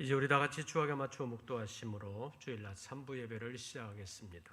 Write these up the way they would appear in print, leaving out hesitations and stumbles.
이제 우리 다 같이 주악에 맞추어 묵도하심으로 주일날 3부 예배를 시작하겠습니다.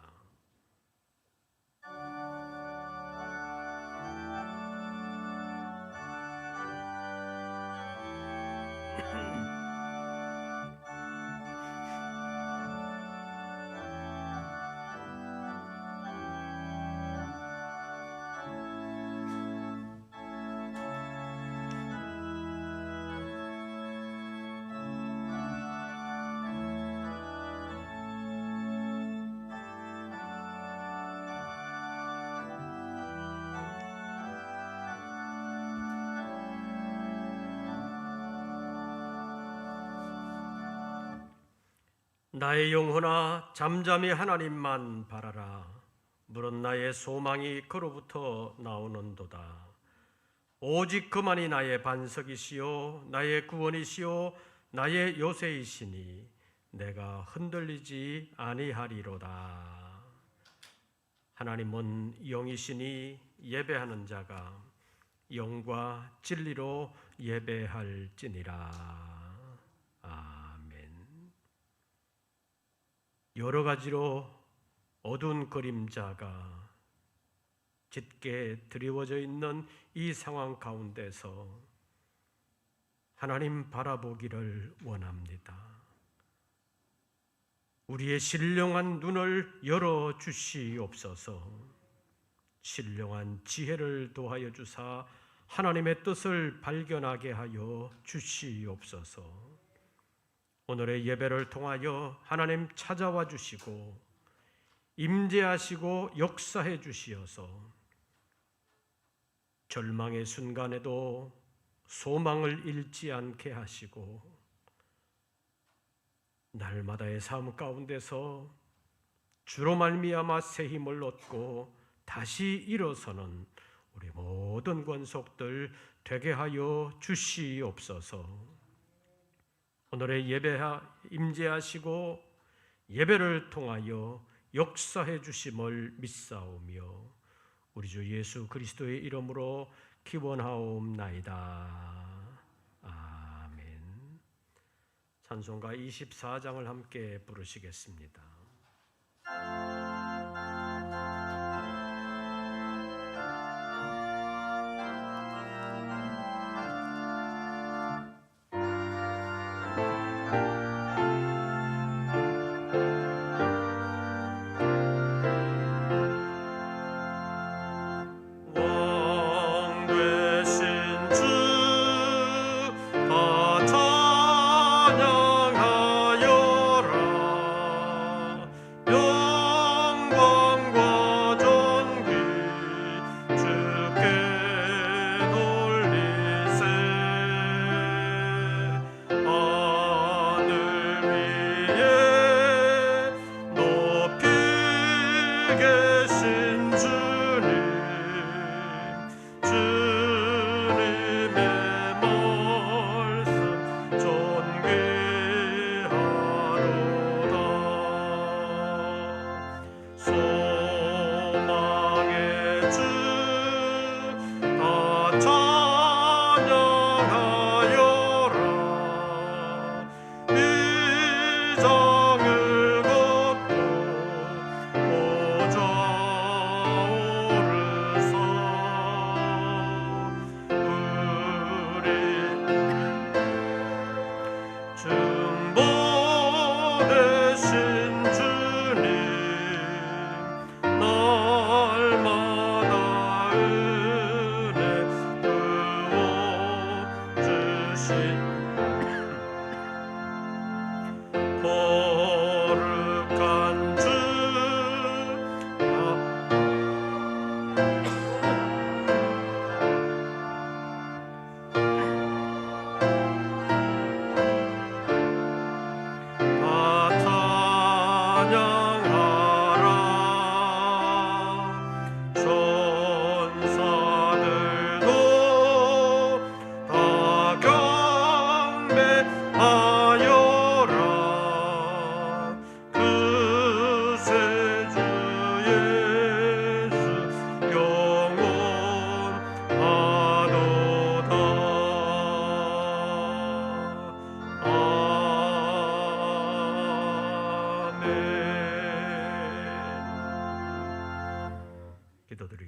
나의 영혼아 잠잠히 하나님만 바라라. 물은 나의 소망이 그로부터 나오는도다. 오직 그만이 나의 반석이시요 나의 구원이시요 나의 요새이시니 내가 흔들리지 아니하리로다. 하나님은 영이시니 예배하는 자가 영과 진리로 예배할지니라. 여러 가지로 어두운 그림자가 짙게 드리워져 있는 이 상황 가운데서 하나님 바라보기를 원합니다. 우리의 신령한 눈을 열어 주시옵소서. 신령한 지혜를 도하여 주사 하나님의 뜻을 발견하게 하여 주시옵소서. 오늘의 예배를 통하여 하나님 찾아와 주시고 임재하시고 역사해 주시어서 절망의 순간에도 소망을 잃지 않게 하시고 날마다의 삶 가운데서 주로 말미암아 새 힘을 얻고 다시 일어서는 우리 모든 권속들 되게 하여 주시옵소서. 오늘의 예배 임재하시고 예배를 통하여 역사해 주심을 믿사오며 우리 주 예수 그리스도의 이름으로 기원하옵나이다. 아멘. 찬송가 24장을 함께 부르시겠습니다.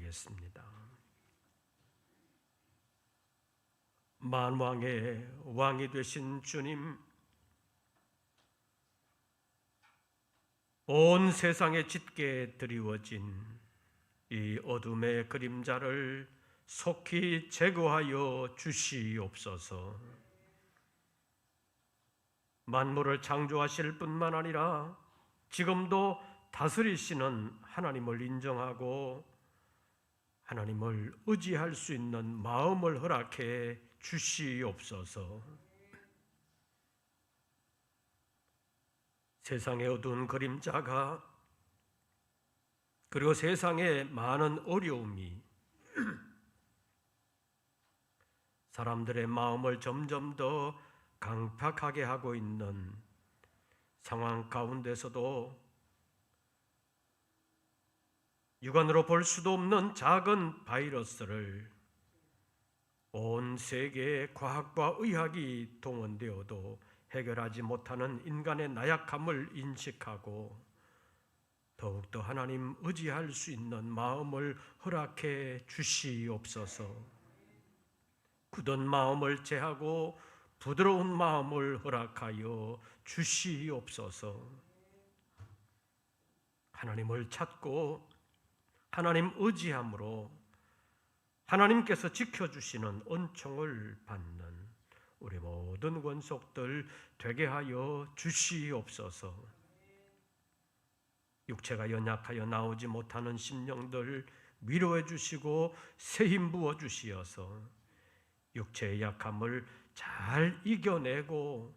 기도하겠습니다. 만왕의 왕이 되신 주님, 온 세상에 짙게 드리워진 이 어둠의 그림자를 속히 제거하여 주시옵소서. 만물을 창조하실 뿐만 아니라 지금도 다스리시는 하나님을 인정하고 하나님을 의지할 수 있는 마음을 허락해 주시옵소서. 세상의 어두운 그림자가 그리고 세상의 많은 어려움이 사람들의 마음을 점점 더 강팍하게 하고 있는 상황 가운데서도 육안으로 볼 수도 없는 작은 바이러스를 온 세계의 과학과 의학이 동원되어도 해결하지 못하는 인간의 나약함을 인식하고 더욱더 하나님 의지할 수 있는 마음을 허락해 주시옵소서. 굳은 마음을 제하고 부드러운 마음을 허락하여 주시옵소서. 하나님을 찾고 하나님 의지함으로 하나님께서 지켜주시는 은총을 받는 우리 모든 권속들 되게 하여 주시옵소서. 육체가 연약하여 나오지 못하는 심령들 위로해 주시고 새 힘 부어 주시어서 육체의 약함을 잘 이겨내고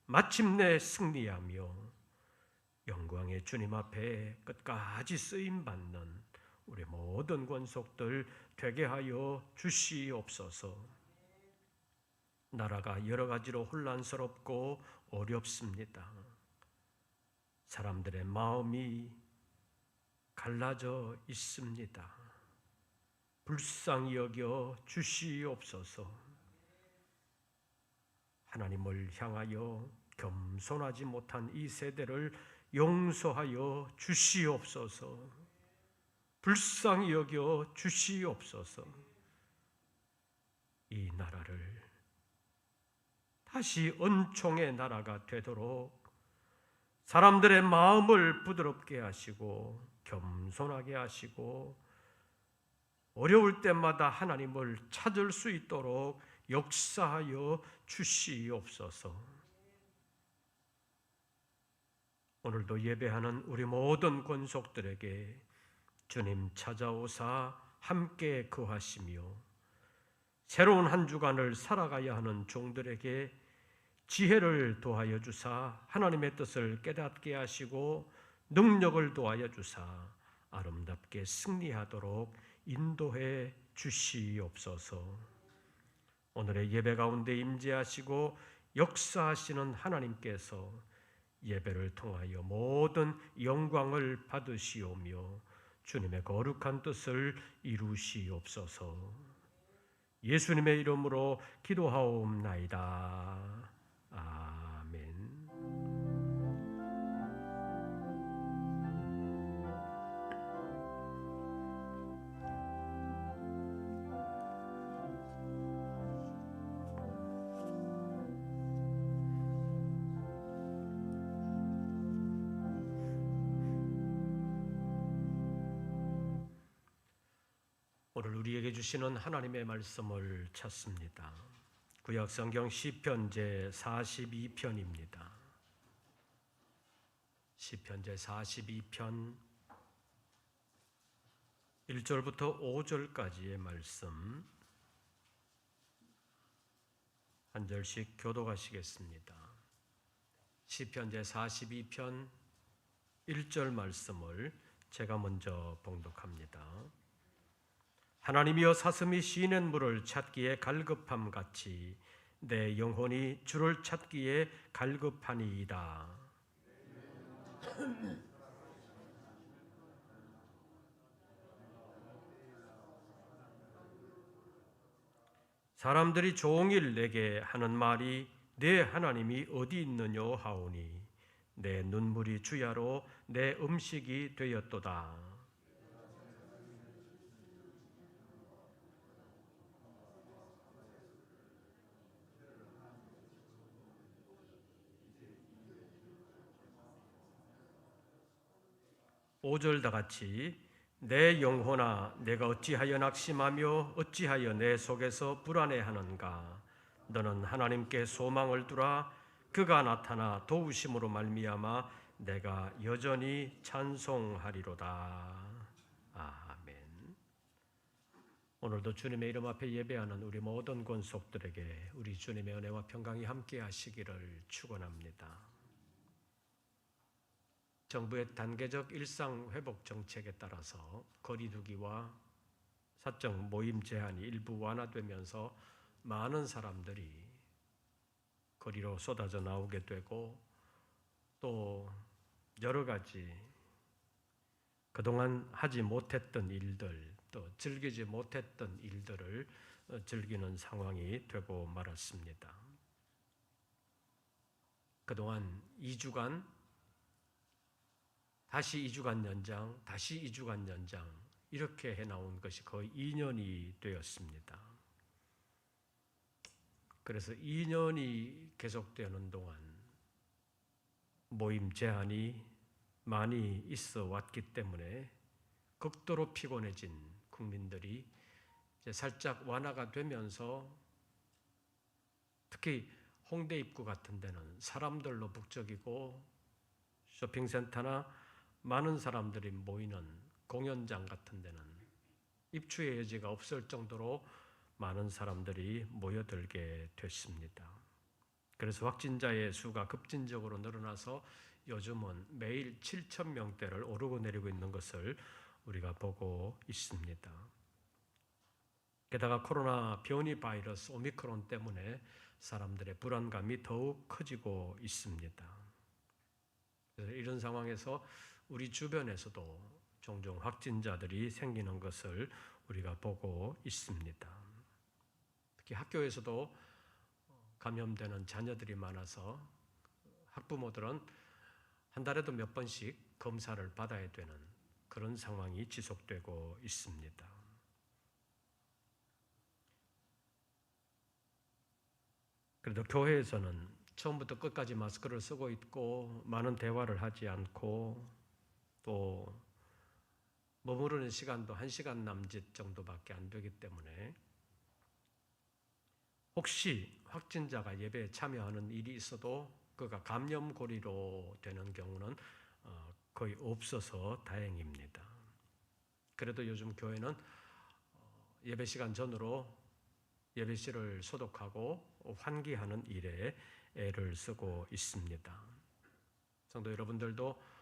마침내 승리하며 영광의 주님 앞에 끝까지 쓰임받는 우리 모든 권속들 되게 하여 주시옵소서. 나라가 여러 가지로 혼란스럽고 어렵습니다. 사람들의 마음이 갈라져 있습니다. 불쌍히 여겨 주시옵소서. 하나님을 향하여 겸손하지 못한 이 세대를 용서하여 주시옵소서. 불쌍히 여겨 주시옵소서. 이 나라를 다시 은총의 나라가 되도록 사람들의 마음을 부드럽게 하시고 겸손하게 하시고 어려울 때마다 하나님을 찾을 수 있도록 역사하여 주시옵소서. 오늘도 예배하는 우리 모든 권속들에게 주님 찾아오사 함께 거하시며 새로운 한 주간을 살아가야 하는 종들에게 지혜를 도하여 주사 하나님의 뜻을 깨닫게 하시고 능력을 도하여 주사 아름답게 승리하도록 인도해 주시옵소서. 오늘의 예배 가운데 임재하시고 역사하시는 하나님께서 예배를 통하여 모든 영광을 받으시오며 주님의 거룩한 뜻을 이루시옵소서. 예수님의 이름으로 기도하옵나이다. 아멘. 오늘 우리에게 주시는 하나님의 말씀을 찾습니다. 구약성경 시편 제 42편입니다. 시편 제 42편 1절부터 5절까지의 말씀 한 절씩 교독하시겠습니다. 시편 제 42편 1절 말씀을 제가 먼저 봉독합니다. 하나님이여 사슴이 쉬는 물을 찾기에 갈급함 같이 내 영혼이 주를 찾기에 갈급하니이다. 사람들이 종일 내게 하는 말이 내 하나님이 어디 있느냐 하오니 내 눈물이 주야로 내 음식이 되었도다. 5절 다 같이 내 영혼아 내가 어찌하여 낙심하며 어찌하여 내 속에서 불안해하는가. 너는 하나님께 소망을 두라. 그가 나타나 도우심으로 말미암아 내가 여전히 찬송하리로다. 아멘. 오늘도 주님의 이름 앞에 예배하는 우리 모든 권속들에게 우리 주님의 은혜와 평강이 함께 하시기를 축원합니다. 정부의 단계적 일상 회복 정책에 따라서 거리두기와 사적 모임 제한이 일부 완화되면서 많은 사람들이 거리로 쏟아져 나오게 되고 또 여러 가지 그동안 하지 못했던 일들 또 즐기지 못했던 일들을 즐기는 상황이 되고 말았습니다. 그동안 2주간 다시 2주간 연장, 다시 2주간 연장 이렇게 해나온 것이 거의 2년이 되었습니다. 그래서 2년이 계속되는 동안 모임 제한이 많이 있어 왔기 때문에 극도로 피곤해진 국민들이 이제 살짝 완화가 되면서 특히 홍대 입구 같은 데는 사람들로 북적이고 쇼핑센터나 많은 사람들이 모이는 공연장 같은 데는 입추의 여지가 없을 정도로 많은 사람들이 모여들게 됐습니다. 그래서 확진자의 수가 급진적으로 늘어나서 요즘은 매일 7,000명대를 오르고 내리고 있는 것을 우리가 보고 있습니다. 게다가 코로나 변이 바이러스 오미크론 때문에 사람들의 불안감이 더욱 커지고 있습니다. 그래서 이런 상황에서 우리 주변에서도 종종 확진자들이 생기는 것을 우리가 보고 있습니다. 특히 학교에서도 감염되는 자녀들이 많아서 학부모들은 한 달에도 몇 번씩 검사를 받아야 되는 그런 상황이 지속되고 있습니다. 그래도 교회에서는 처음부터 끝까지 마스크를 쓰고 있고 많은 대화를 하지 않고 또 머무르는 시간도 1시간 남짓 정도밖에 안 되기 때문에 혹시 확진자가 예배에 참여하는 일이 있어도 그가 감염고리로 되는 경우는 거의 없어서 다행입니다. 그래도 요즘 교회는 예배 시간 전으로 예배실을 소독하고 환기하는 일에 애를 쓰고 있습니다. 성도 여러분들도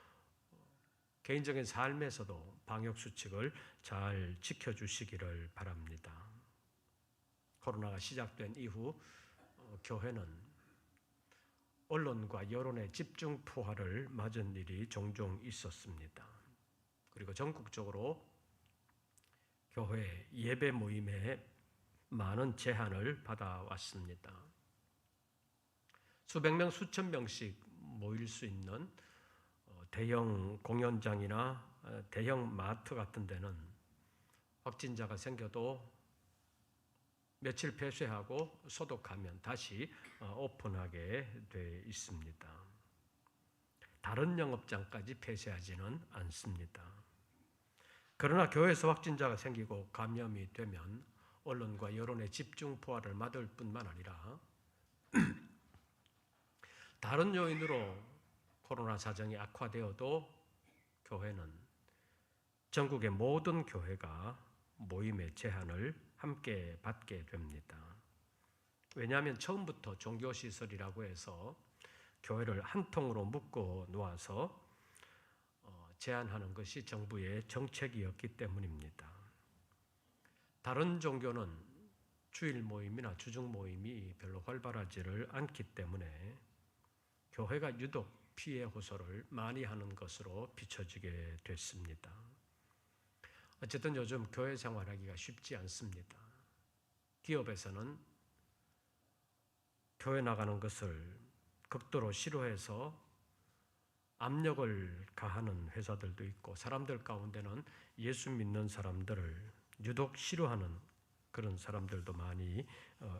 개인적인 삶에서도 방역수칙을 잘 지켜주시기를 바랍니다. 코로나가 시작된 이후 교회는 언론과 여론의 집중 포화를 맞은 일이 종종 있었습니다. 그리고 전국적으로 교회 예배 모임에 많은 제한을 받아왔습니다. 수백 명, 수천 명씩 모일 수 있는 대형 공연장이나 대형 마트 같은 데는 확진자가 생겨도 며칠 폐쇄하고 소독하면 다시 오픈하게 돼 있습니다. 다른 영업장까지 폐쇄하지는 않습니다. 그러나 교회에서 확진자가 생기고 감염이 되면 언론과 여론의 집중 포화를 맞을 뿐만 아니라 다른 요인으로 코로나 사정이 악화되어도 교회는 전국의 모든 교회가 모임의 제한을 함께 받게 됩니다. 왜냐하면 처음부터 종교시설이라고 해서 교회를 한 통으로 묶어 놓아서 제한하는 것이 정부의 정책이었기 때문입니다. 다른 종교는 주일 모임이나 주중 모임이 별로 활발하지를 않기 때문에 교회가 유독 피해 호소를 많이 하는 것으로 비춰지게 됐습니다. 어쨌든 요즘 교회 생활하기가 쉽지 않습니다. 기업에서는 교회 나가는 것을 극도로 싫어해서 압력을 가하는 회사들도 있고 사람들 가운데는 예수 믿는 사람들을 유독 싫어하는 그런 사람들도 많이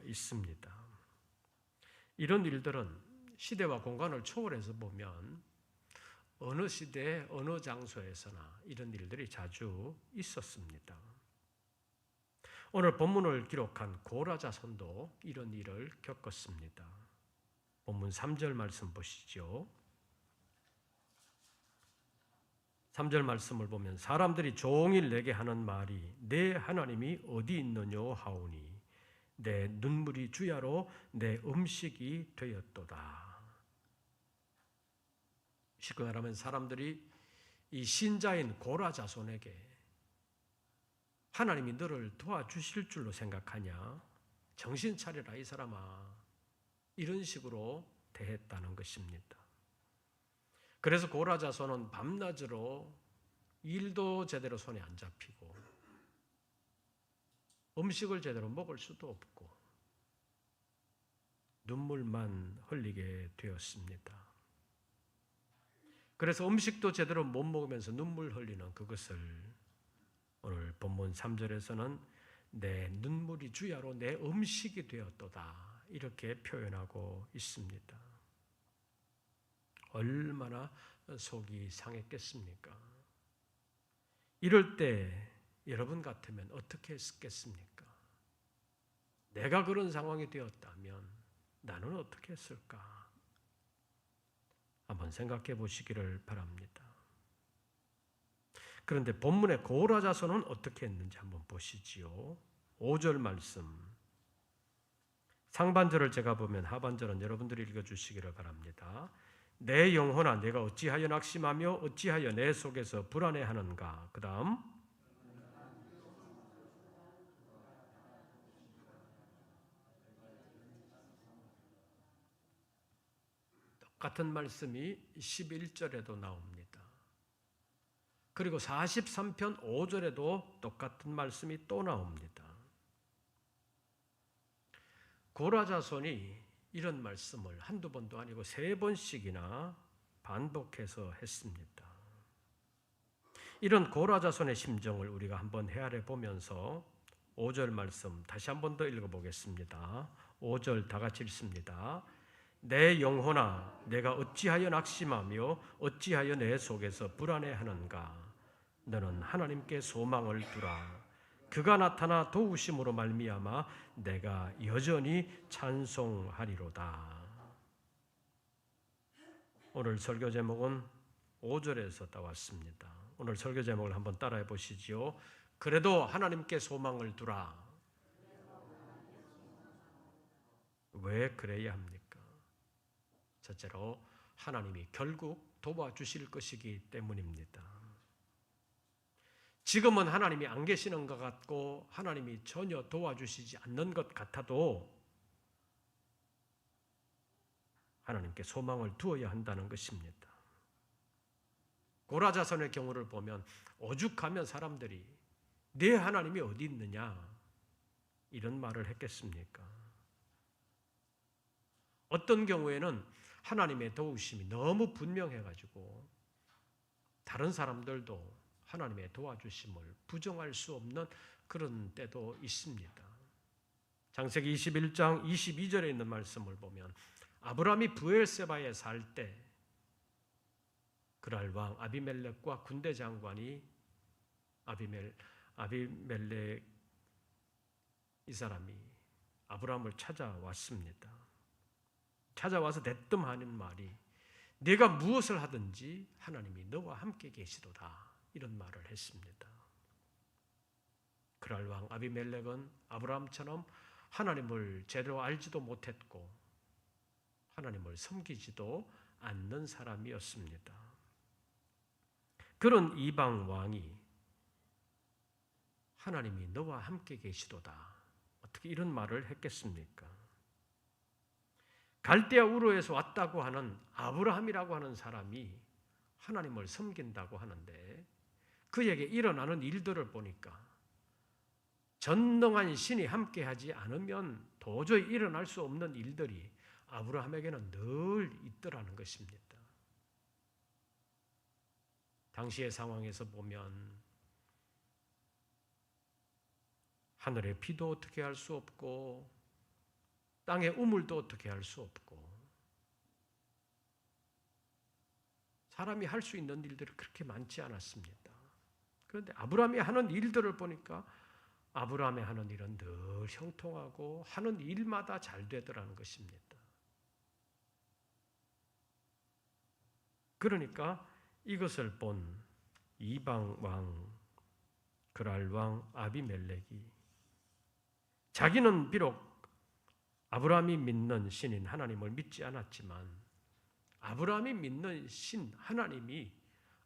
있습니다. 이런 일들은 시대와 공간을 초월해서 보면 어느 시대, 어느 장소에서나 이런 일들이 자주 있었습니다. 오늘 본문을 기록한 고라자손도 이런 일을 겪었습니다. 본문 3절 말씀 보시죠. 3절 말씀을 보면 사람들이 종일 내게 하는 말이 내 하나님이 어디 있느냐 하오니 내 눈물이 주야로 내 음식이 되었도다. 쉽게 말하면 사람들이 이 신자인 고라자손에게 하나님이 너를 도와주실 줄로 생각하냐? 정신 차려라 이 사람아. 이런 식으로 대했다는 것입니다. 그래서 고라자손은 밤낮으로 일도 제대로 손에 안 잡히고 음식을 제대로 먹을 수도 없고 눈물만 흘리게 되었습니다. 그래서 음식도 제대로 못 먹으면서 눈물 흘리는 그것을 오늘 본문 3절에서는 내 눈물이 주야로 내 음식이 되었도다 이렇게 표현하고 있습니다. 얼마나 속이 상했겠습니까? 이럴 때 여러분 같으면 어떻게 했겠습니까? 내가 그런 상황이 되었다면 나는 어떻게 했을까? 한번 생각해 보시기를 바랍니다. 그런데 본문의 고라자손은 어떻게 했는지 한번 보시지요. 5절 말씀. 상반절을 제가 보면 하반절은 여러분들이 읽어주시기를 바랍니다. 내 영혼아 내가 어찌하여 낙심하며 어찌하여 내 속에서 불안해하는가. 그 다음 똑같은 말씀이 11절에도 나옵니다. 그리고 43편 5절에도 똑같은 말씀이 또 나옵니다. 고라자손이 이런 말씀을 한두 번도 아니고 3번씩이나 반복해서 했습니다. 이런 고라자손의 심정을 우리가 한번 헤아려 보면서 5절 말씀 다시 한 번 더 읽어보겠습니다. 5절 다 같이 읽습니다. 내 영혼아 내가 어찌하여 낙심하며 어찌하여 내 속에서 불안해하는가. 너는 하나님께 소망을 두라. 그가 나타나 도우심으로 말미암아 내가 여전히 찬송하리로다. 오늘 설교 제목은 5절에서 따왔습니다. 오늘 설교 제목을 한번 따라해 보시지요. 그래도 하나님께 소망을 두라. 왜 그래야 합니까? 첫째로 하나님이 결국 도와주실 것이기 때문입니다. 지금은 하나님이 안 계시는 것 같고 하나님이 전혀 도와주시지 않는 것 같아도 하나님께 소망을 두어야 한다는 것입니다. 고라자손의 경우를 보면 오죽하면 사람들이 네 하나님이 어디 있느냐 이런 말을 했겠습니까? 어떤 경우에는 하나님의 도우심이 너무 분명해가지고 다른 사람들도 하나님의 도와주심을 부정할 수 없는 그런 때도 있습니다. 창세기 21장 22절에 있는 말씀을 보면 아브라함이 브엘세바에 살 때 그랄 왕 아비멜렉과 군대 장관이 아비멜렉 이 사람이 아브라함을 찾아왔습니다. 찾아와서 대뜸하는 말이 네가 무엇을 하든지 하나님이 너와 함께 계시도다 이런 말을 했습니다. 그랄 왕 아비멜렉은 아브라함처럼 하나님을 제대로 알지도 못했고 하나님을 섬기지도 않는 사람이었습니다. 그런 이방 왕이 하나님이 너와 함께 계시도다 어떻게 이런 말을 했겠습니까? 갈대아 우르에서 왔다고 하는 아브라함이라고 하는 사람이 하나님을 섬긴다고 하는데 그에게 일어나는 일들을 보니까 전능한 신이 함께하지 않으면 도저히 일어날 수 없는 일들이 아브라함에게는 늘 있더라는 것입니다. 당시의 상황에서 보면 하늘의 비도 어떻게 할 수 없고 땅의 우물도 어떻게 할 수 없고 사람이 할 수 있는 일들이 그렇게 많지 않았습니다. 그런데 아브라함이 하는 일들을 보니까 아브라함이 하는 일은 늘 형통하고 하는 일마다 잘 되더라는 것입니다. 그러니까 이것을 본 이방 왕 그랄 왕 아비멜렉이 자기는 비록 아브라함이 믿는 신인 하나님을 믿지 않았지만 아브라함이 믿는 신 하나님이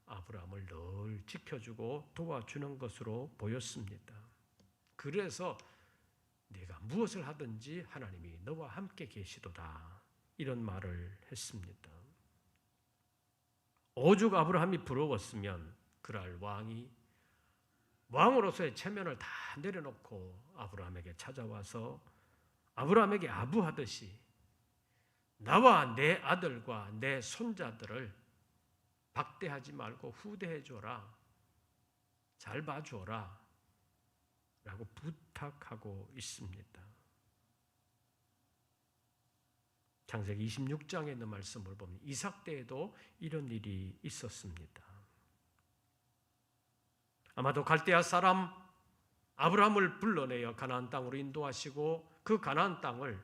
아브라함을 늘 지켜주고 도와주는 것으로 보였습니다. 그래서 네가 무엇을 하든지 하나님이 너와 함께 계시도다 이런 말을 했습니다. 오죽 아브라함이 부러웠으면 그랄 왕이 왕으로서의 체면을 다 내려놓고 아브라함에게 찾아와서 아브라함에게 아부하듯이 나와 내 아들과 내 손자들을 박대하지 말고 후대해 줘라, 잘 봐줘라 라고 부탁하고 있습니다. 창세기 26장에 있는 말씀을 보면 이삭 때에도 이런 일이 있었습니다. 아마도 갈대아 사람 아브라함을 불러내어 가나안 땅으로 인도하시고 그 가나안 땅을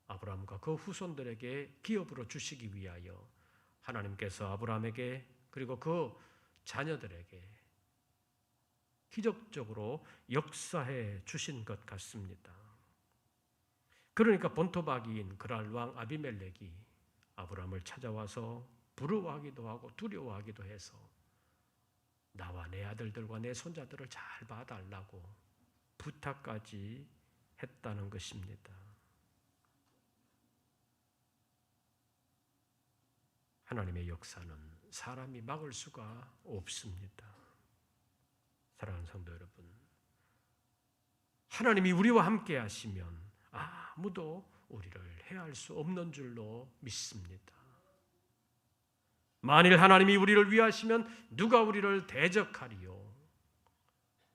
아브라함과 그 후손들에게 기업으로 주시기 위하여 하나님께서 아브라함에게 그리고 그 자녀들에게 기적적으로 역사해 주신 것 같습니다. 그러니까 본토박이인 그랄 왕 아비멜렉이 아브라함을 찾아와서 부러워하기도 하고 두려워하기도 해서 나와 내 아들들과 내 손자들을 잘 봐달라고 부탁까지 했다는 것입니다. 하나님의 역사는 사람이 막을 수가 없습니다. 사랑하는 성도 여러분, 하나님이 우리와 함께 하시면 아무도 우리를 해할 수 없는 줄로 믿습니다. 만일 하나님이 우리를 위하시면 누가 우리를 대적하리요?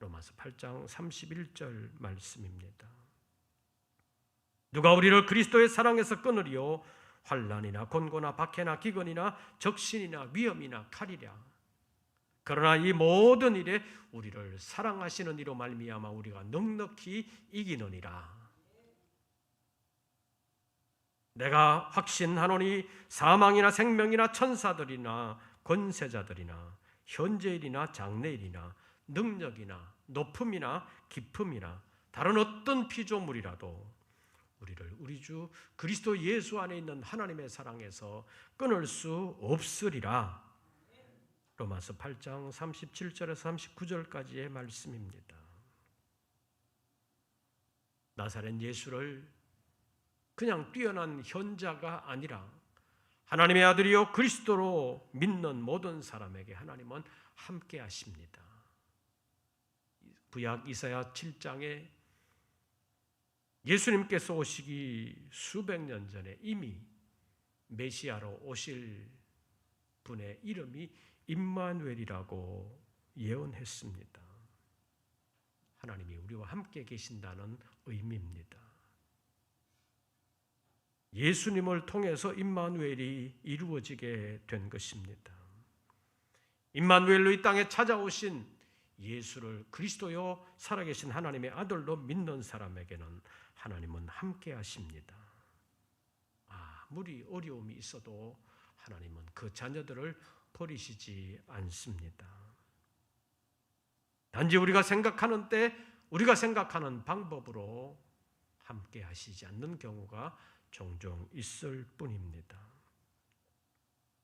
로마서 8장 31절 말씀입니다. 누가 우리를 그리스도의 사랑에서 끊으리요? 환난이나 곤고나 박해나 기근이나 적신이나 위험이나 칼이랴. 그러나 이 모든 일에 우리를 사랑하시는 이로 말미암아 우리가 넉넉히 이기느니라. 내가 확신하노니 사망이나 생명이나 천사들이나 권세자들이나 현재일이나 장래일이나 능력이나 높음이나 깊음이나 다른 어떤 피조물이라도 우리를 우리 주 그리스도 예수 안에 있는 하나님의 사랑에서 끊을 수 없으리라. 로마서 8장 37절에서 39절까지의 말씀입니다. 나사렛 예수를 그냥 뛰어난 현자가 아니라 하나님의 아들이요 그리스도로 믿는 모든 사람에게 하나님은 함께 하십니다. 구약 이사야 7장에 예수님께서 오시기 수백 년 전에 이미 메시아로 오실 분의 이름이 임마누엘이라고 예언했습니다. 하나님이 우리와 함께 계신다는 의미입니다. 예수님을 통해서 임마누엘이 이루어지게 된 것입니다. 임마누엘로 이 땅에 찾아오신 예수를 그리스도요 살아계신 하나님의 아들로 믿는 사람에게는 하나님은 함께 하십니다. 아무리 어려움이 있어도 하나님은 그 자녀들을 버리시지 않습니다. 단지 우리가 생각하는 때 우리가 생각하는 방법으로 함께 하시지 않는 경우가 종종 있을 뿐입니다.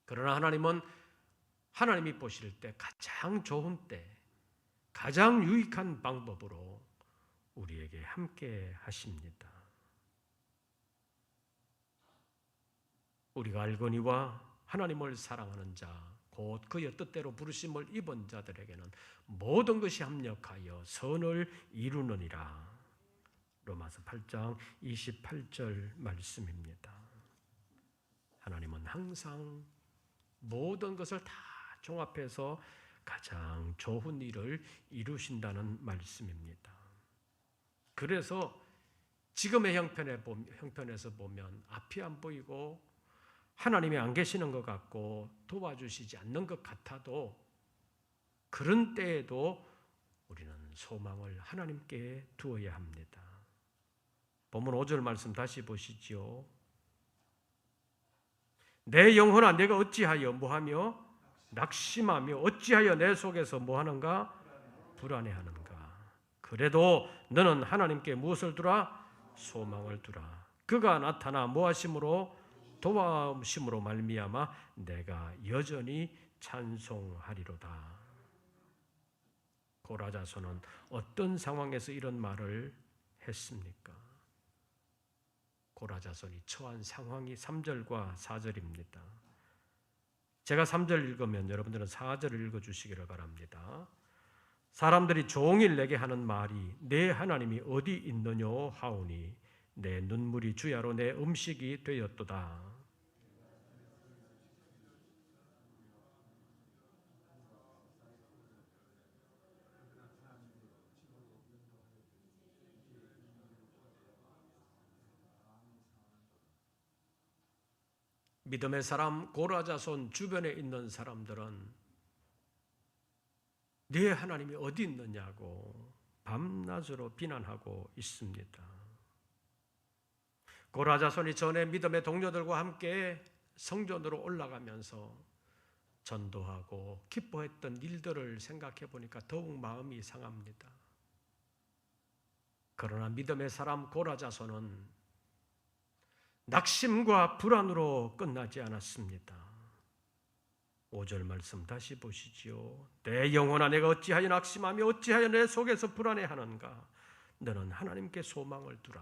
그러나 하나님은 하나님이 보실 때 가장 좋은 때 가장 유익한 방법으로 우리에게 함께 하십니다. 우리가 알거니와 하나님을 사랑하는 자 곧 그의 뜻대로 부르심을 입은 자들에게는 모든 것이 합력하여 선을 이루느니라. 로마서 8장 28절 말씀입니다. 하나님은 항상 모든 것을 다 종합해서 가장 좋은 일을 이루신다는 말씀입니다. 그래서 지금의 형편에서 보면 앞이 안 보이고 하나님이 안 계시는 것 같고 도와주시지 않는 것 같아도 그런 때에도 우리는 소망을 하나님께 두어야 합니다. 본문 5절 말씀 다시 보시죠. 내 영혼아 내가 어찌하여 뭐하며 낙심하며 어찌하여 내 속에서 뭐하는가 불안해하는가. 그래도 너는 하나님께 무엇을 두라? 소망을 두라. 그가 나타나 뭐하심으로 도와심으로 말미암아 내가 여전히 찬송하리로다. 고라자손은 어떤 상황에서 이런 말을 했습니까? 고라자손이 처한 상황이 3절과 4절입니다. 제가 3절 읽으면 여러분들은 4절을 읽어주시기를 바랍니다. 사람들이 종일 내게 하는 말이 내 하나님이 어디 있느뇨 하오니 내 눈물이 주야로 내 음식이 되었도다. 믿음의 사람 고라자손 주변에 있는 사람들은 네 하나님이 어디 있느냐고 밤낮으로 비난하고 있습니다. 고라자손이 전에 믿음의 동료들과 함께 성전으로 올라가면서 전도하고 기뻐했던 일들을 생각해 보니까 더욱 마음이 상합니다. 그러나 믿음의 사람 고라자손은 낙심과 불안으로 끝나지 않았습니다. 5절 말씀 다시 보시지요. 내 영혼아 내가 어찌하여 낙심하며 어찌하여 내 속에서 불안해하는가. 너는 하나님께 소망을 두라.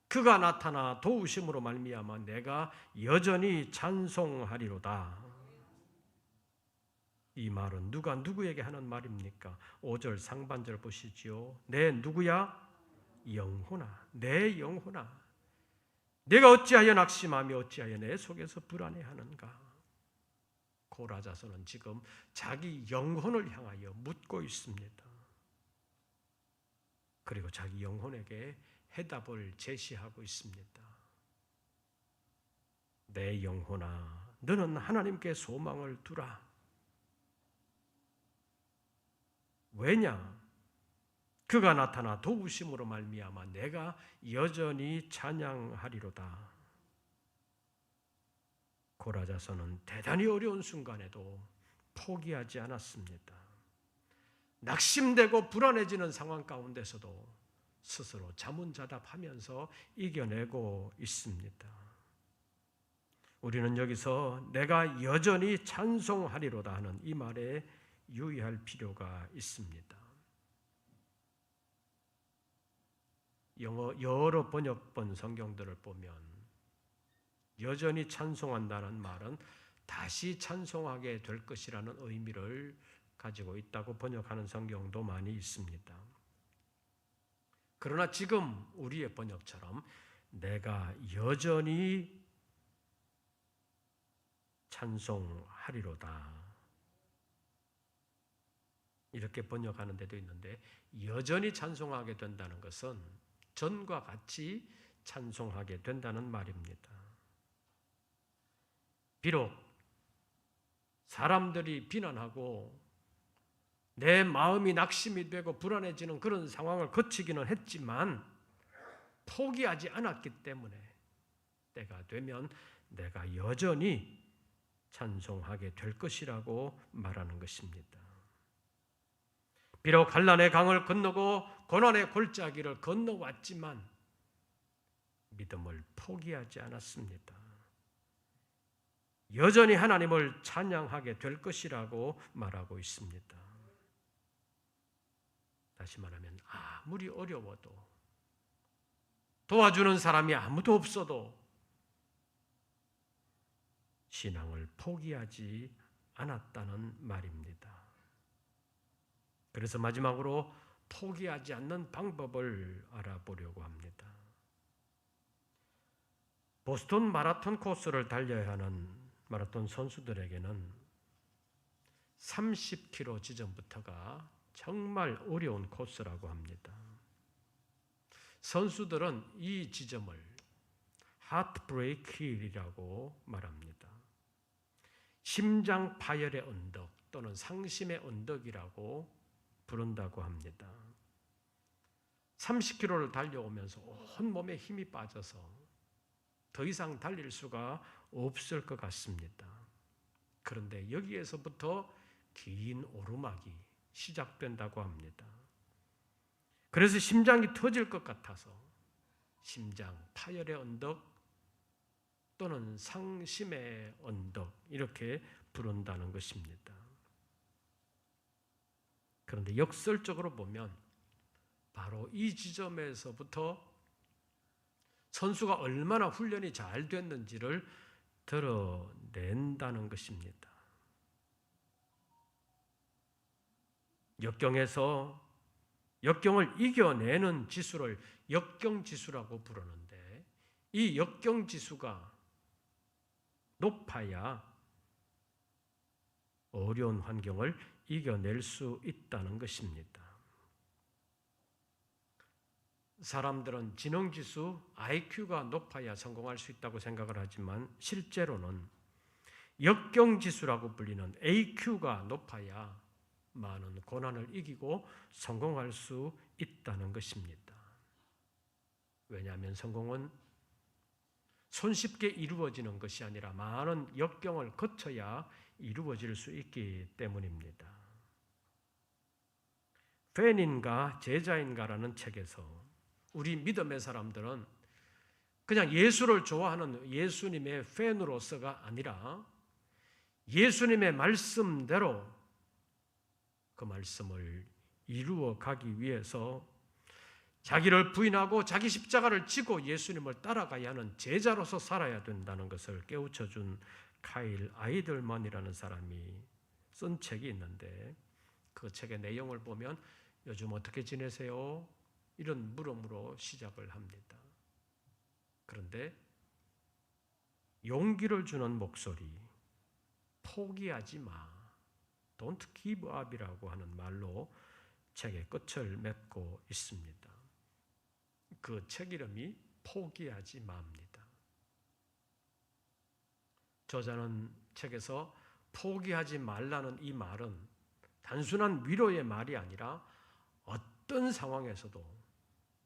그가 나타나 도우심으로 말미암아 내가 여전히 찬송하리로다. 이 말은 누가 누구에게 하는 말입니까? 5절 상반절 보시지요. 내 누구야? 영혼아 내 영혼아 내가 어찌하여 낙심하며 어찌하여 내 속에서 불안해하는가. 고라자손은 지금 자기 영혼을 향하여 묻고 있습니다. 그리고 자기 영혼에게 해답을 제시하고 있습니다. 내 영혼아 너는 하나님께 소망을 두라. 왜냐? 그가 나타나 도우심으로 말미암아 내가 여전히 찬양하리로다. 고라자손은 대단히 어려운 순간에도 포기하지 않았습니다. 낙심되고 불안해지는 상황 가운데서도 스스로 자문자답하면서 이겨내고 있습니다. 우리는 여기서 내가 여전히 찬송하리로다 하는 이 말에 유의할 필요가 있습니다. 여러 번역본 성경들을 보면 여전히 찬송한다는 말은 다시 찬송하게 될 것이라는 의미를 가지고 있다고 번역하는 성경도 많이 있습니다. 그러나 지금 우리의 번역처럼 내가 여전히 찬송하리로다 이렇게 번역하는 데도 있는데 여전히 찬송하게 된다는 것은 전과 같이 찬송하게 된다는 말입니다. 비록 사람들이 비난하고 내 마음이 낙심이 되고 불안해지는 그런 상황을 거치기는 했지만 포기하지 않았기 때문에 때가 되면 내가 여전히 찬송하게 될 것이라고 말하는 것입니다. 비록 환난의 강을 건너고 고난의 골짜기를 건너왔지만 믿음을 포기하지 않았습니다. 여전히 하나님을 찬양하게 될 것이라고 말하고 있습니다. 다시 말하면 아무리 어려워도 도와주는 사람이 아무도 없어도 신앙을 포기하지 않았다는 말입니다. 그래서 마지막으로 포기하지 않는 방법을 알아보려고 합니다. 보스턴 마라톤 코스를 달려야 하는 마라톤 선수들에게는 30km 지점부터가 정말 어려운 코스라고 합니다. 선수들은 이 지점을 Heartbreak Hill이라고 말합니다. 심장 파열의 언덕 또는 상심의 언덕이라고 부른다고 합니다. 30km를 달려오면서 온몸에 힘이 빠져서 더 이상 달릴 수가 없을 것 같습니다. 그런데 여기에서부터 긴 오르막이 시작된다고 합니다. 그래서 심장이 터질 것 같아서 심장 파열의 언덕 또는 상심의 언덕 이렇게 부른다는 것입니다. 그런데 역설적으로 보면 바로 이 지점에서부터 선수가 얼마나 훈련이 잘 됐는지를 드러낸다는 것입니다. 역경을 이겨내는 지수를 역경지수라고 부르는데 이 역경지수가 높아야 어려운 환경을 이겨낼 수 있다는 것입니다. 사람들은 지능지수 IQ가 높아야 성공할 수 있다고 생각을 하지만 실제로는 역경지수라고 불리는 AQ가 높아야 많은 고난을 이기고 성공할 수 있다는 것입니다. 왜냐하면 성공은 손쉽게 이루어지는 것이 아니라 많은 역경을 거쳐야 이루어질 수 있기 때문입니다. 팬인가 제자인가라는 책에서 우리 믿음의 사람들은 그냥 예수를 좋아하는 예수님의 팬으로서가 아니라 예수님의 말씀대로 그 말씀을 이루어 가기 위해서 자기를 부인하고 자기 십자가를 지고 예수님을 따라가야 하는 제자로서 살아야 된다는 것을 깨우쳐준 카일 아이들만이라는 사람이 쓴 책이 있는데 그 책의 내용을 보면 요즘 어떻게 지내세요? 이런 물음으로 시작을 합니다. 그런데 용기를 주는 목소리, 포기하지 마, Don't give up이라고 하는 말로 책의 끝을 맺고 있습니다. 그 책 이름이 포기하지 마입니다. 저자는 책에서 포기하지 말라는 이 말은 단순한 위로의 말이 아니라 어떤 상황에서도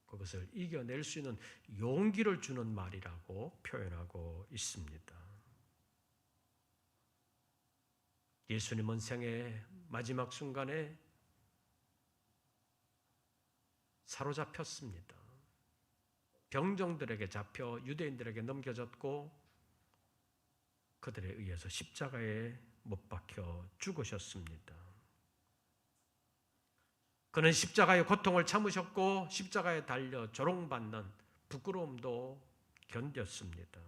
그것을 이겨낼 수 있는 용기를 주는 말이라고 표현하고 있습니다. 예수님은 생애의 마지막 순간에 사로잡혔습니다. 병정들에게 잡혀 유대인들에게 넘겨졌고 그들에 의해서 십자가에 못 박혀 죽으셨습니다. 그는 십자가의 고통을 참으셨고 십자가에 달려 조롱받는 부끄러움도 견뎠습니다.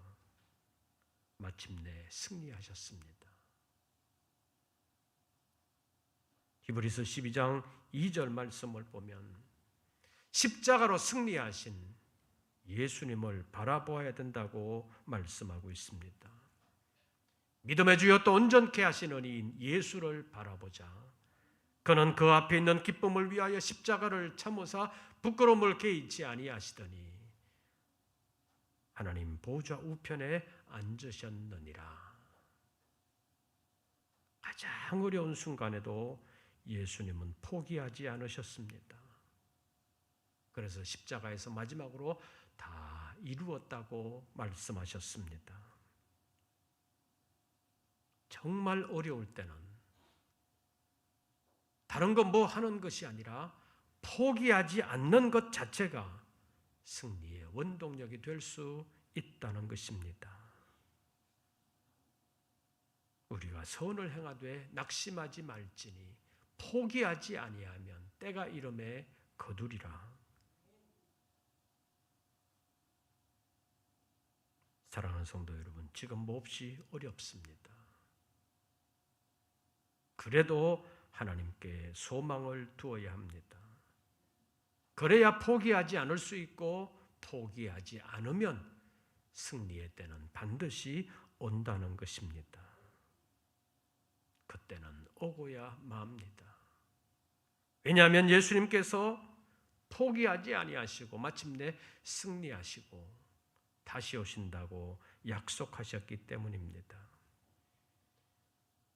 마침내 승리하셨습니다. 히브리서 12장 2절 말씀을 보면 십자가로 승리하신 예수님을 바라보아야 된다고 말씀하고 있습니다. 믿음의 주여 또 온전케 하신 은혜인 예수를 바라보자. 그는 그 앞에 있는 기쁨을 위하여 십자가를 참으사 부끄러움을 개의치 아니하시더니 하나님 보좌 우편에 앉으셨느니라. 가장 어려운 순간에도 예수님은 포기하지 않으셨습니다. 그래서 십자가에서 마지막으로 다 이루었다고 말씀하셨습니다. 정말 어려울 때는 다른 거 뭐 하는 것이 아니라 포기하지 않는 것 자체가 승리의 원동력이 될 수 있다는 것입니다. 우리가 선을 행하되 낙심하지 말지니 포기하지 아니하면 때가 이름에 거두리라. 사랑하는 성도 여러분, 지금 몹시 어렵습니다. 그래도 하나님께 소망을 두어야 합니다. 그래야 포기하지 않을 수 있고 포기하지 않으면 승리의 때는 반드시 온다는 것입니다. 그때는 오고야 맙니다. 왜냐하면 예수님께서 포기하지 아니하시고 마침내 승리하시고 다시 오신다고 약속하셨기 때문입니다.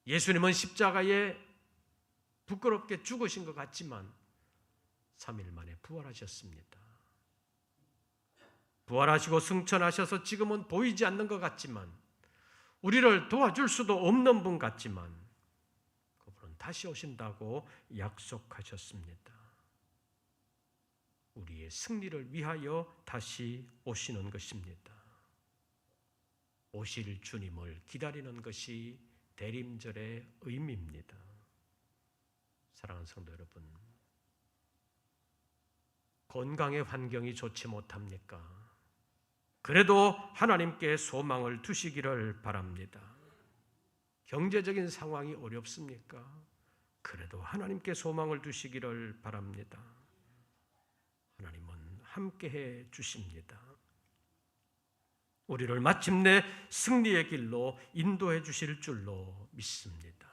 예수님은 십자가에 부끄럽게 죽으신 것 같지만 3일 만에 부활하셨습니다. 부활하시고 승천하셔서 지금은 보이지 않는 것 같지만, 우리를 도와줄 수도 없는 분 같지만 그분은 다시 오신다고 약속하셨습니다. 우리의 승리를 위하여 다시 오시는 것입니다. 오실 주님을 기다리는 것이 대림절의 의미입니다. 사랑하는 성도 여러분, 건강의 환경이 좋지 못합니까? 그래도 하나님께 소망을 두시기를 바랍니다. 경제적인 상황이 어렵습니까? 그래도 하나님께 소망을 두시기를 바랍니다. 하나님은 함께해 주십니다. 우리를 마침내 승리의 길로 인도해 주실 줄로 믿습니다.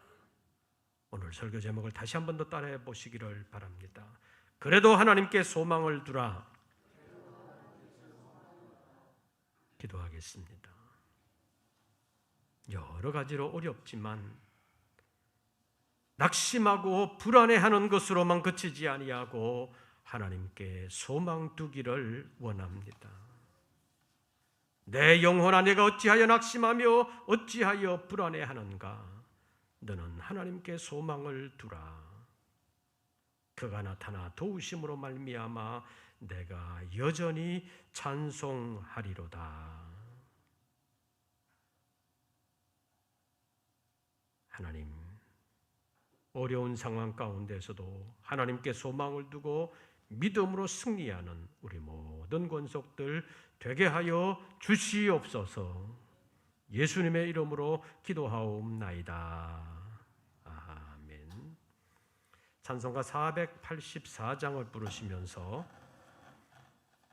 오늘 설교 제목을 다시 한 번 더 따라해 보시기를 바랍니다. 그래도 하나님께 소망을 두라. 기도하겠습니다. 여러 가지로 어렵지만 낙심하고 불안해하는 것으로만 그치지 아니하고 하나님께 소망 두기를 원합니다. 내 영혼아, 내가 어찌하여 낙심하며 어찌하여 불안해하는가? 너는 하나님께 소망을 두라. 그가 나타나 도우심으로 말미암아 내가 여전히 찬송하리로다. 하나님, 어려운 상황 가운데서도 하나님께 소망을 두고 믿음으로 승리하는 우리 모든 권속들 되게 하여 주시옵소서. 예수님의 이름으로 기도하옵나이다. 아멘. 찬송가 484장을 부르시면서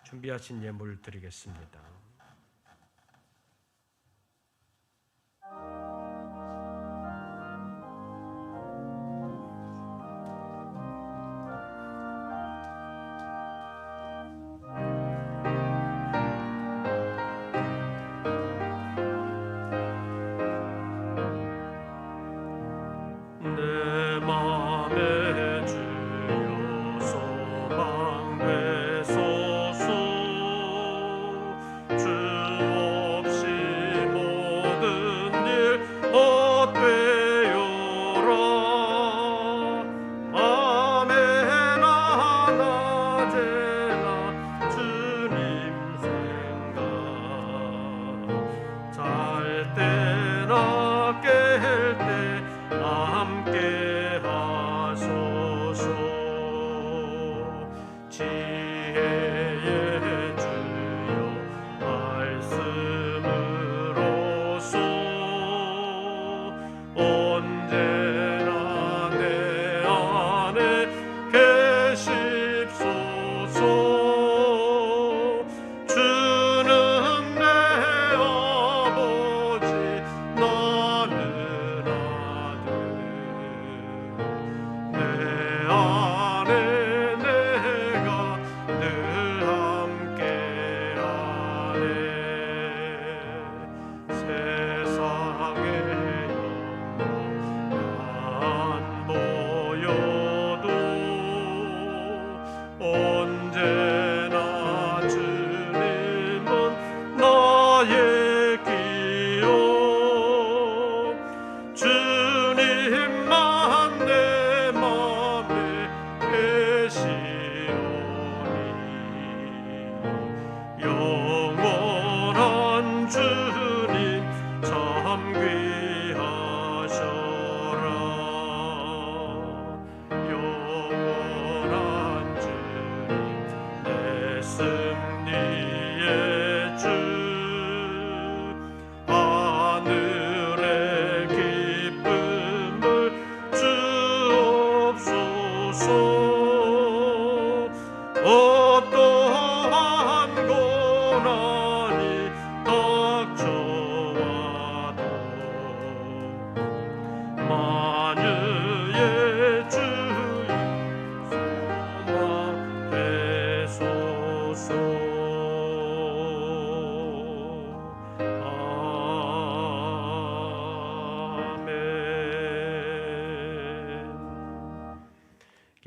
준비하신 예물 드리겠습니다.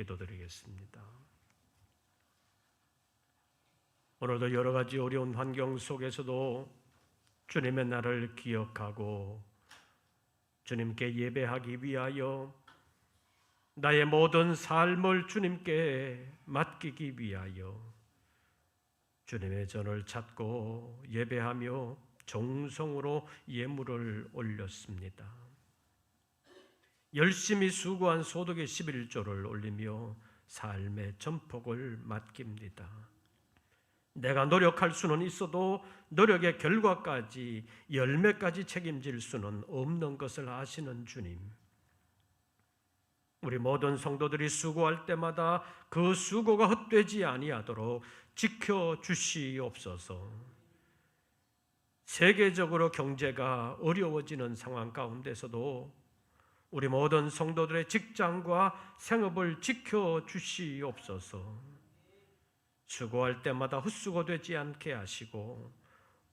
기도드리겠습니다. 오늘도 여러 가지 어려운 환경 속에서도 주님의 날을 기억하고 주님께 예배하기 위하여 나의 모든 삶을 주님께 맡기기 위하여 주님의 전을 찾고 예배하며 정성으로 예물을 올렸습니다. 열심히 수고한 소득의 11조를 올리며 삶의 전폭을 맡깁니다. 내가 노력할 수는 있어도 노력의 결과까지, 열매까지 책임질 수는 없는 것을 아시는 주님, 우리 모든 성도들이 수고할 때마다 그 수고가 헛되지 아니하도록 지켜주시옵소서. 세계적으로 경제가 어려워지는 상황 가운데서도 우리 모든 성도들의 직장과 생업을 지켜주시옵소서. 수고할 때마다 헛수고되지 않게 하시고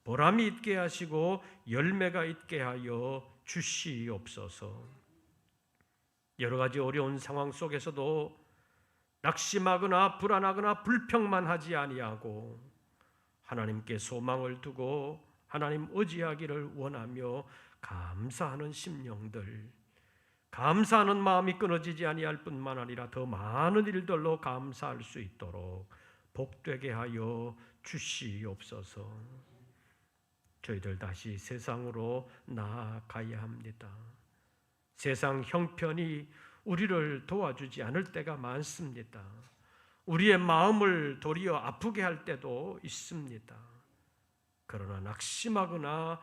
보람이 있게 하시고 열매가 있게 하여 주시옵소서. 여러 가지 어려운 상황 속에서도 낙심하거나 불안하거나 불평만 하지 아니하고 하나님께 소망을 두고 하나님 의지하기를 원하며 감사하는 심령들, 감사하는 마음이 끊어지지 아니할 뿐만 아니라 더 많은 일들로 감사할 수 있도록 복되게 하여 주시옵소서. 저희들 다시 세상으로 나아가야 합니다. 세상 형편이 우리를 도와주지 않을 때가 많습니다. 우리의 마음을 도리어 아프게 할 때도 있습니다. 그러나 낙심하거나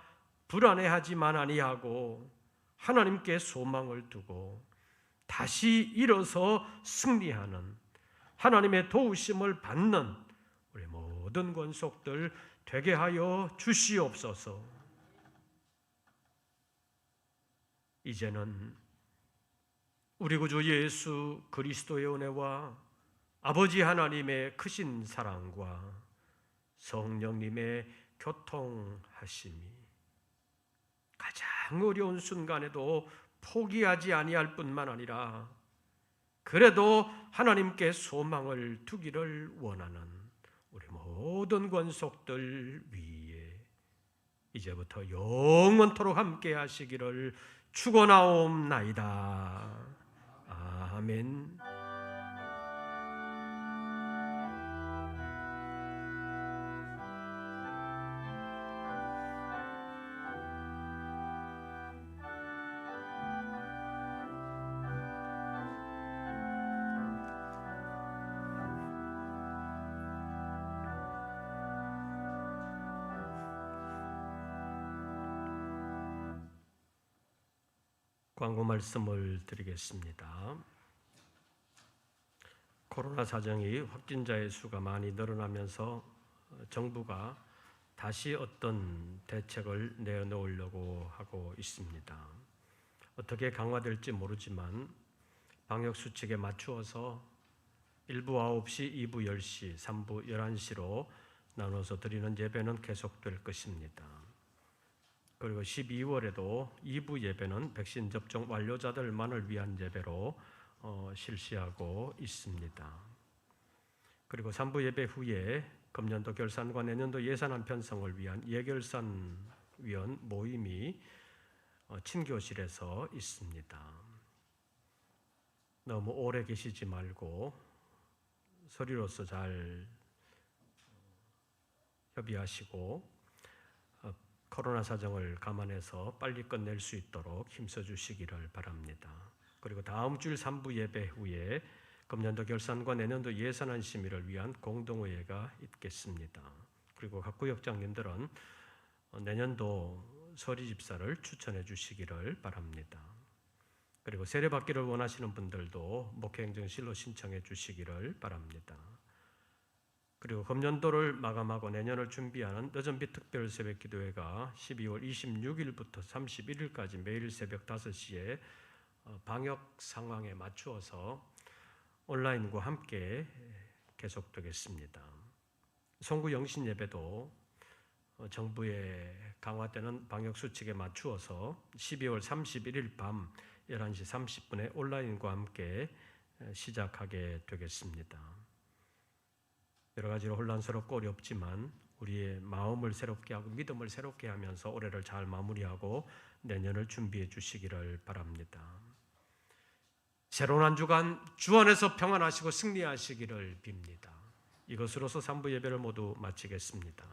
불안해하지만 아니하고 하나님께 소망을 두고 다시 일어서 승리하는 하나님의 도우심을 받는 우리 모든 권속들 되게 하여 주시옵소서. 이제는 우리 구주 예수 그리스도의 은혜와 아버지 하나님의 크신 사랑과 성령님의 교통하심이 가장 어려운 순간에도 포기하지 아니할 뿐만 아니라 그래도 하나님께 소망을 두기를 원하는 우리 모든 권속들 위에 이제부터 영원토록 함께 하시기를 축원하옵나이다. 아멘. 광고 말씀을 드리겠습니다. 코로나 사정이 확진자의 수가 많이 늘어나면서 정부가 다시 어떤 대책을 내놓으려고 하고 있습니다. 어떻게 강화될지 모르지만 방역수칙에 맞추어서 1부 9시, 2부 10시, 3부 11시로 나눠서 드리는 예배는 계속될 것입니다. 그리고 12월에도 2부 예배는 백신 접종 완료자들만을 위한 예배로 실시하고 있습니다. 그리고 3부 예배 후에 금년도 결산과 내년도 예산안 편성을 위한 예결산위원 모임이 친교실에서 있습니다. 너무 오래 계시지 말고 소리로서 잘 협의하시고 코로나 사정을 감안해서 빨리 끝낼 수 있도록 힘써 주시기를 바랍니다. 그리고 다음 주일 3부 예배 후에 금년도 결산과 내년도 예산안 심의를 위한 공동회의가 있겠습니다. 그리고 각 구역장님들은 내년도 서리 집사를 추천해 주시기를 바랍니다. 그리고 세례받기를 원하시는 분들도 목회행정실로 신청해 주시기를 바랍니다. 그리고 금년도를 마감하고 내년을 준비하는 늦은빛 특별 새벽 기도회가 12월 26일부터 31일까지 매일 새벽 5시에 방역 상황에 맞추어서 온라인과 함께 계속되겠습니다. 송구 영신 예배도 정부의 강화되는 방역 수칙에 맞추어서 12월 31일 밤 11시 30분에 온라인과 함께 시작하게 되겠습니다. 여러 가지로 혼란스럽고 어렵지만 우리의 마음을 새롭게 하고 믿음을 새롭게 하면서 올해를 잘 마무리하고 내년을 준비해 주시기를 바랍니다. 새로운 한 주간 주 안에서 평안하시고 승리하시기를 빕니다. 이것으로서 3부 예배를 모두 마치겠습니다.